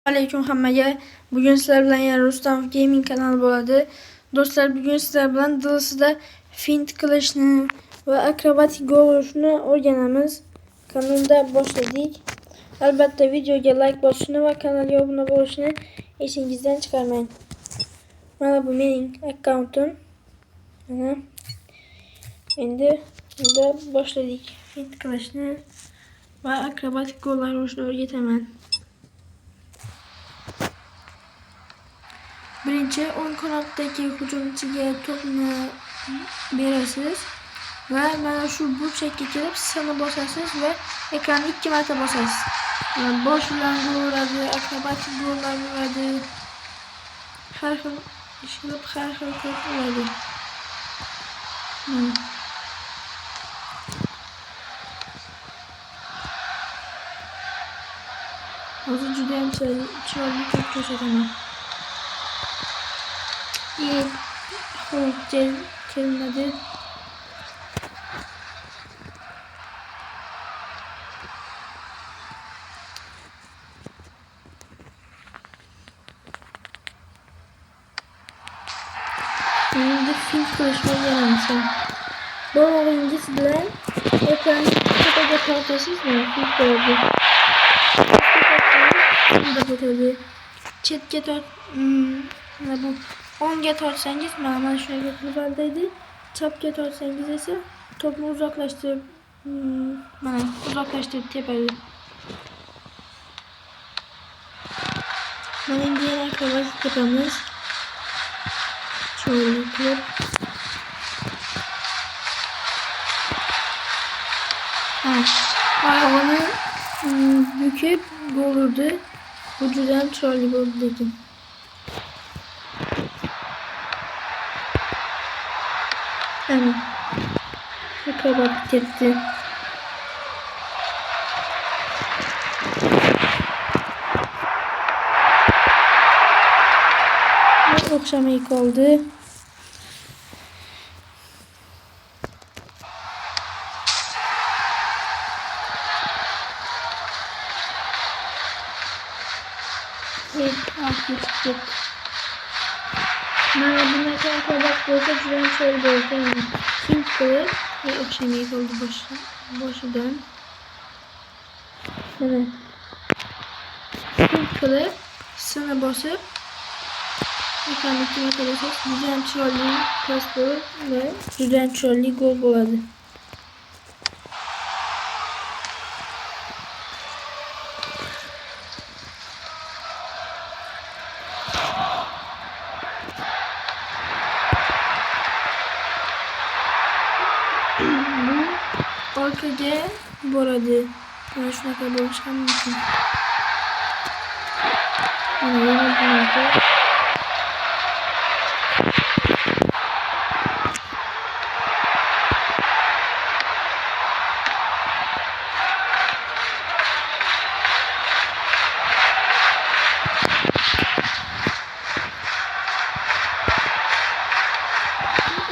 Aleyküm hammaga. Bugün sizlar bilan yana Rustam Gaming kanali bo'ladi. Do'stlar, bugün sizlar bilan dilsida fint qilishni va akrobatik gol urishni o'rganamiz. Kanalda boshladik. Albatta videoga like bosishni va kanalga obuna bo'lishni esingizdan chiqarmang. Mana bu mening akkauntim. Mana. Endi bunda boshladik. Fint qilishni va akrobatik gollar urishni o'rgataman. Birinchi o'ng kanatdagi hujumchiga to'pni berasiz va mana shu burchakka kelib sini bosasiz va ekranni 2 marta bosasiz. Bosh bilan gol uradi, akrobatik gollar uradi. Har xil ishilib, har xil qilib uradi. Hozir juda ham chiroyli to'p ko'rsataman. Kelmedi. Endi fint qilishni o'rganamiz. Barmog'ingiz bilan ekranni tepaga tortasizmi? Fint qiladi. Chetga tort. Bu o'ngga tortsangiz mana shunga qilib chapga tortsangiz esa to'pni uzoqlashtirib tepadi. Mana endi yana akrobatik tepamiz. Chiroyli qilib. Oyog'ini bukib gol urdi. Bu juda ham chiroyli bo'ldi lekin. Akrobatik tepdi. O'xshamay qoldi. Mana bunaqa akrobatik bo'lsa juda ham chiroyli bo'ldi. Fint qilib o'xshamay qoldi boshidan. Mana fint qilib sini bosib ekranni 2 marta bosib juda ham chiroyli pas bo'lib va juda ham chiroyli gol bo'ladi. Orqaga boradi. Mana shunaqa bo'lishi ham mumkin.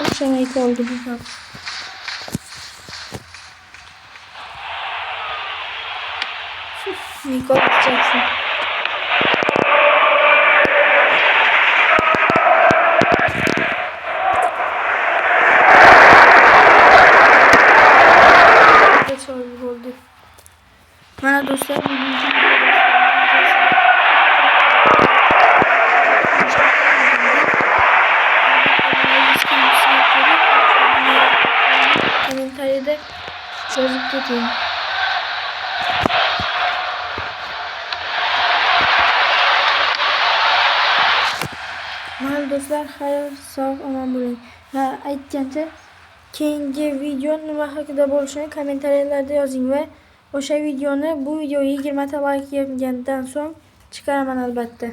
O'xshamay qoldi bu ham. Michael Jackson. Mana do'stlar, kommentariyada yozib keting. Mana do'stlar, xayr, sog' omon bo'ling. Va aytgancha, keyingi video nima haqida bo'lishini kommentariyalarda yozing va o'sha videoni bu videoga 20 ta like yig'ilgandan so'ng chiqaraman albatta.